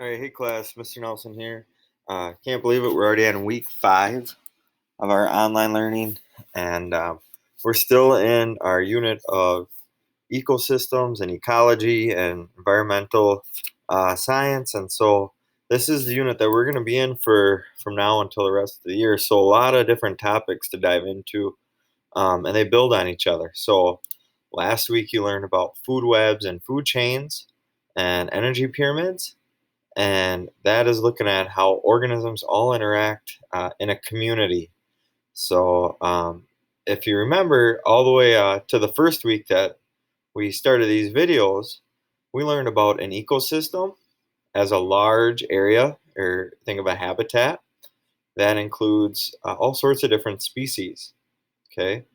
All right, hey class, Mr. Nelson here. Can't believe it. We're already on week 5 of our online learning, and we're still in our unit of ecosystems and ecology and environmental science. And so this is the unit that we're going to be in for from now until the rest of the year. So a lot of different topics to dive into, and they build on each other. So last week you learned about food webs and food chains and energy pyramids, and that is looking at how organisms all interact in a community. So, if you remember, all the way to the first week that we started these videos, we learned about an ecosystem as a large area, or think of a habitat that includes all sorts of different species. Okay,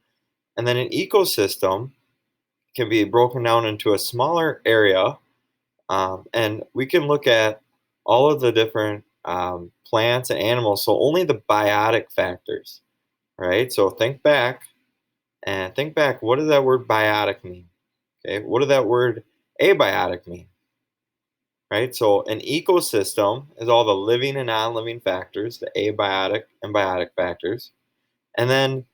and then an ecosystem can be broken down into a smaller area. And we can look at all of the different plants and animals, so only the biotic factors, right? So think back, what does that word biotic mean? Okay, what does that word abiotic mean, right? So an ecosystem is all the living and non-living factors, the abiotic and biotic factors. And then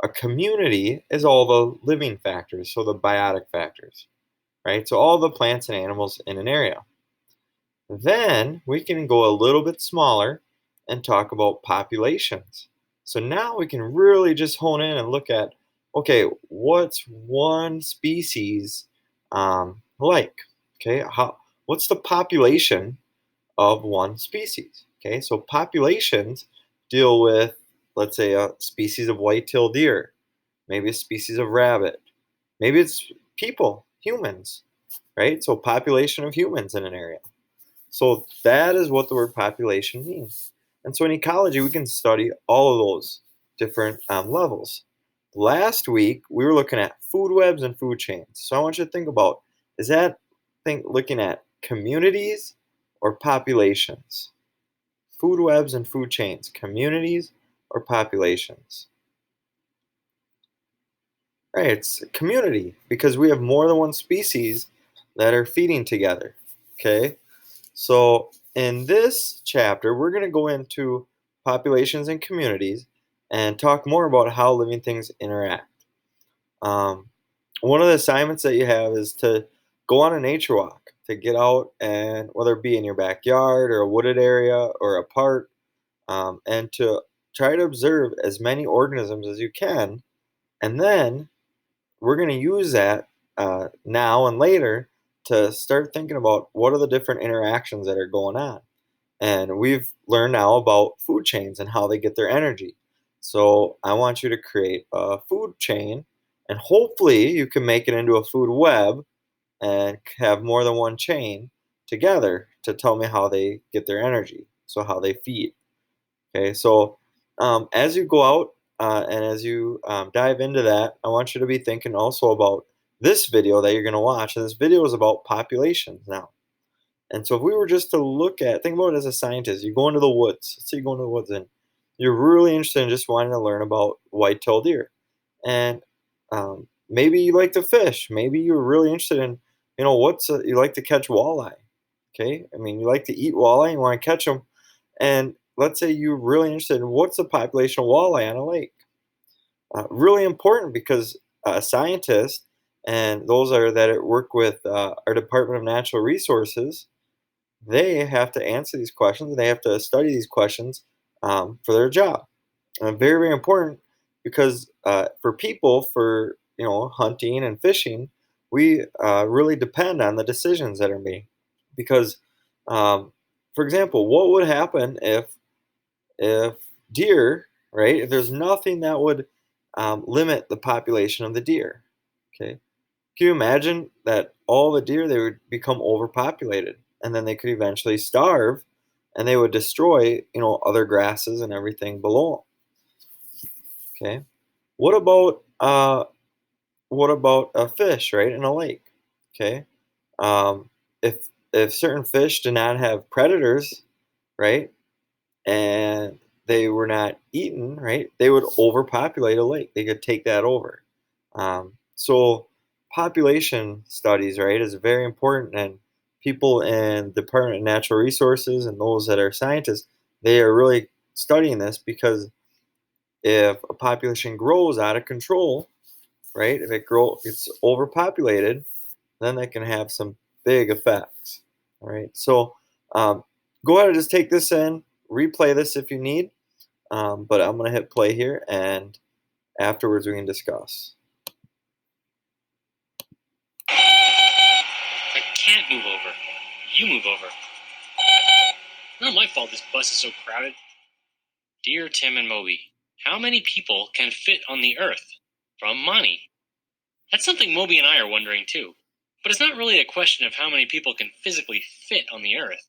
a community is all the living factors, so the biotic factors, right? So all the plants and animals in an area. Then we can go a little bit smaller and talk about populations. So now we can really just hone in and look at, okay, what's one species like? Okay, what's the population of one species? Okay, so populations deal with, let's say, a species of white-tailed deer, maybe a species of rabbit, maybe it's people, humans, right? So population of humans in an area. So that is what the word population means. And so in ecology, we can study all of those different levels. Last week, we were looking at food webs and food chains. So I want you to think about, is that looking at communities or populations? Food webs and food chains, communities or populations? Right, it's a community because we have more than one species that are feeding together. Okay, so in this chapter, we're going to go into populations and communities and talk more about how living things interact. Um, One of the assignments that you have is to go on a nature walk, to get out and whether it be in your backyard or a wooded area or a park, and to try to observe as many organisms as you can. And then we're going to use that now and later to start thinking about what are the different interactions that are going on. And we've learned now about food chains and how they get their energy. So I want you to create a food chain, and hopefully you can make it into a food web and have more than one chain together to tell me how they get their energy, so how they feed. Okay, so as you go out and as you dive into that, I want you to be thinking also about this video that you're going to watch. And this video is about populations now. And so if we were just to look at, think about it as a scientist, you go into the woods. Let's say you go into the woods and you're really interested in just wanting to learn about white-tailed deer. And maybe you like to fish. Maybe you're really interested in, you like to catch walleye. Okay, I mean, you like to eat walleye, you want to catch them. And let's say you're really interested in what's the population of walleye on a lake. Really important because scientists and those are that work with our Department of Natural Resources, they have to answer these questions. They have to study these questions for their job. Very, very important because for people, for hunting and fishing, we really depend on the decisions that are made. Because, for example, what would happen if deer, right? If there's nothing that would limit the population of the deer, okay? Can you imagine that all the deer they would become overpopulated, and then they could eventually starve, and they would destroy other grasses and everything below them. Okay, what about a fish, right, in a lake? Okay, um, if certain fish do not have predators, right, and they were not eaten, right, they would overpopulate a lake. They could take that over. So population studies, right, is very important, and people in the Department of Natural Resources and those that are scientists, they are really studying this because if a population grows out of control, right? If it's overpopulated, then that can have some big effects. All right. So um, go ahead and just take this in, replay this if you need. But I'm going to hit play here, and afterwards we can discuss. I can't move over. You move over. Not my fault this bus is so crowded. Dear Tim and Moby, how many people can fit on the Earth? From Monty. That's something Moby and I are wondering too. But it's not really a question of how many people can physically fit on the Earth.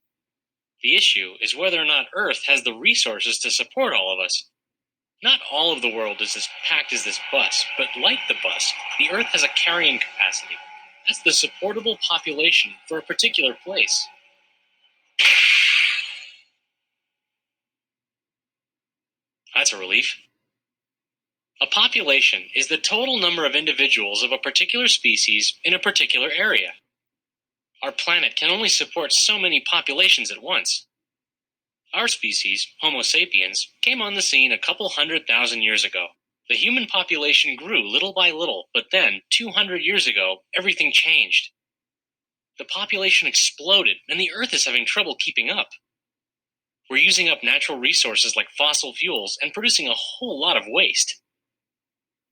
The issue is whether or not Earth has the resources to support all of us. Not all of the world is as packed as this bus, but like the bus, the Earth has a carrying capacity. That's the supportable population for a particular place. That's a relief. A population is the total number of individuals of a particular species in a particular area. Our planet can only support so many populations at once. Our species, Homo sapiens, came on the scene a couple 100,000 years ago. The human population grew little by little, but then, 200 years ago, everything changed. The population exploded, and the Earth is having trouble keeping up. We're using up natural resources like fossil fuels and producing a whole lot of waste.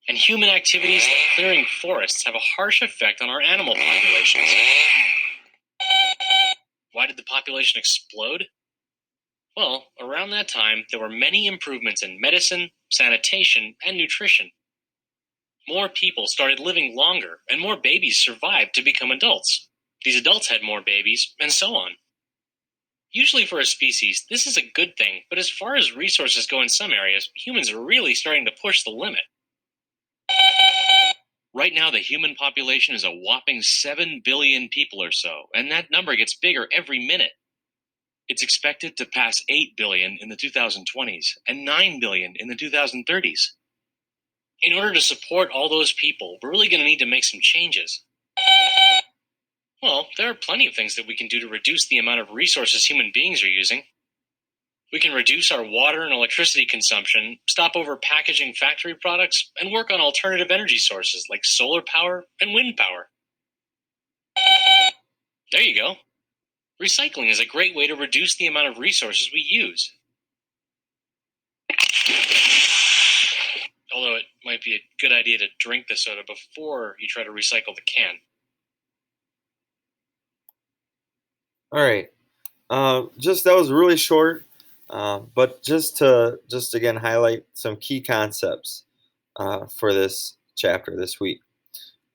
And human activities like clearing forests have a harsh effect on our animal populations. Why did the population explode? Well, around that time, there were many improvements in medicine, sanitation, and nutrition. More people started living longer, and more babies survived to become adults. These adults had more babies, and so on. Usually for a species, this is a good thing, but as far as resources go in some areas, humans are really starting to push the limit. Right now, the human population is a whopping 7 billion people or so, and that number gets bigger every minute. It's expected to pass 8 billion in the 2020s and 9 billion in the 2030s. In order to support all those people, we're really going to need to make some changes. Well, there are plenty of things that we can do to reduce the amount of resources human beings are using. We can reduce our water and electricity consumption, stop over packaging factory products, and work on alternative energy sources like solar power and wind power. There you go. Recycling is a great way to reduce the amount of resources we use. Although it might be a good idea to drink the soda before you try to recycle the can. All right. Just that was really short, but just again highlight some key concepts for this chapter this week.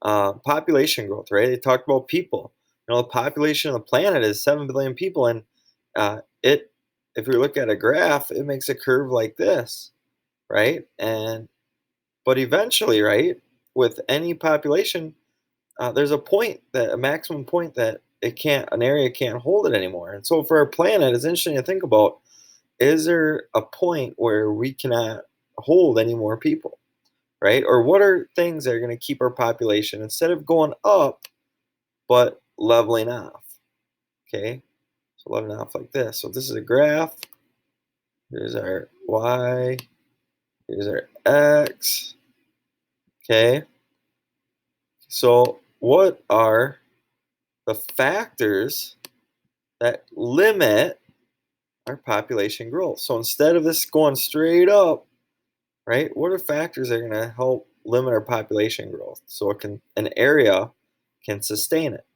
Population growth, right? They talked about people. The population of the planet is 7 billion people, and if we look at a graph, it makes a curve like this, right? But eventually, right, with any population, there's a maximum point that an area can't hold it anymore. And so for our planet, it's interesting to think about: is there a point where we cannot hold any more people, right? Or what are things that are going to keep our population instead of going up, but leveling off? Okay, so leveling off like this. So this is a graph. Here's our y. Here's our x. Okay. So what are the factors that limit our population growth? So instead of this going straight up, right, what are factors that are going to help limit our population growth so an area can sustain it,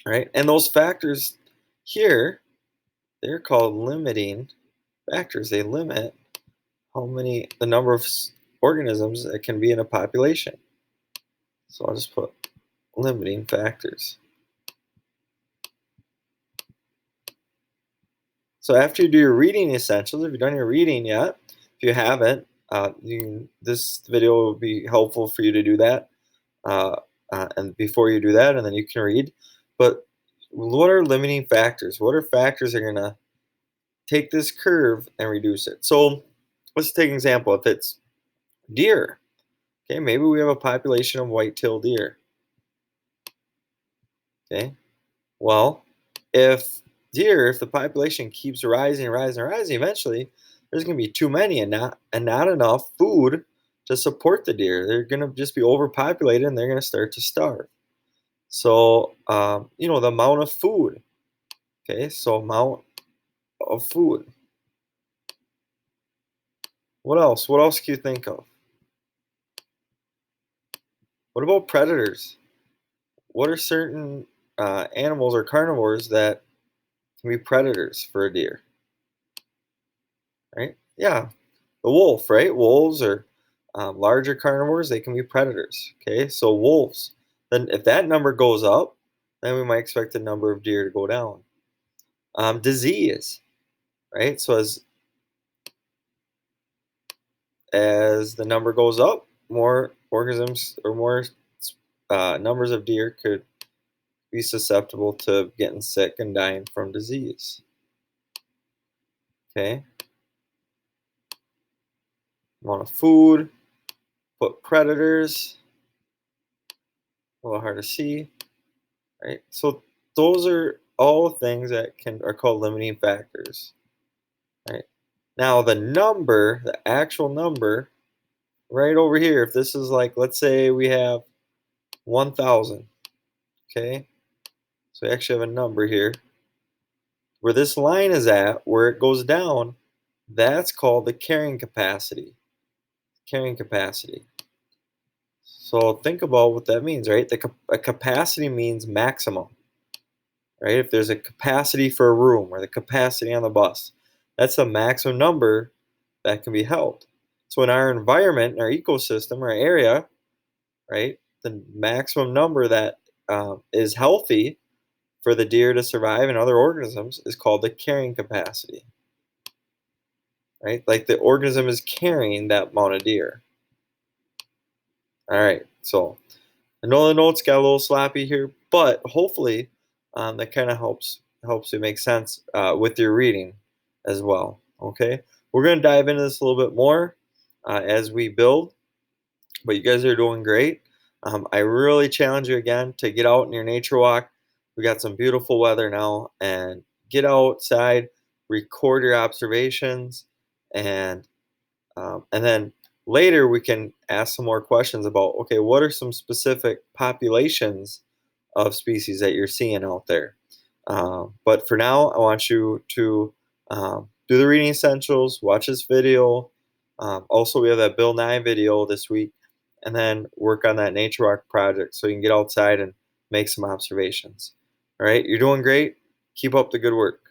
right? And those factors here, they're called limiting factors. They limit the number of organisms that can be in a population. So I'll just put limiting factors. So after you do your reading essentials, if you've done your reading yet, if you haven't, this video will be helpful for you to do that. And before you do that, and then you can read. But what are limiting factors? What are factors that are going to take this curve and reduce it? So let's take an example. If it's deer, okay, maybe we have a population of white-tailed deer. Okay, Well, if if the population keeps rising, rising, rising, eventually there's going to be too many and not enough food to support the deer. They're going to just be overpopulated and they're going to start to starve. So, the amount of food. Okay, so amount of food. What else? What else can you think of? What about predators? What are certain animals or carnivores that can be predators for a deer? Right? Yeah, the wolf, right? Wolves are larger carnivores. They can be predators. Okay, so wolves. Then, if that number goes up, then we might expect the number of deer to go down. Disease, right? So as the number goes up, more organisms or more numbers of deer could be susceptible to getting sick and dying from disease. Okay, amount of food, put predators, a little hard to see, right? So those are all things that are called limiting factors, right? Now the actual number, right over here, if this is like, let's say we have 1,000, okay? So we actually have a number here. Where this line is at, where it goes down, that's called the carrying capacity. Carrying capacity. So think about what that means, right? A capacity means maximum, right? If there's a capacity for a room or the capacity on the bus, that's the maximum number that can be held. So in our environment, in our ecosystem, our area, right, the maximum number that is healthy for the deer to survive and other organisms is called the carrying capacity, right? Like the organism is carrying that amount of deer. All right, so I know the notes got a little sloppy here, but hopefully that kind of helps you make sense with your reading as well. Okay, we're gonna dive into this a little bit more as we build, but you guys are doing great. I really challenge you again to get out in your nature walk. We got some beautiful weather now, and get outside, record your observations, and then later we can ask some more questions about, okay, what are some specific populations of species that you're seeing out there? But for now, I want you to do the reading essentials, watch this video. Also, we have that Bill Nye video this week, and then work on that Nature Walk project so you can get outside and make some observations. All right, you're doing great. Keep up the good work.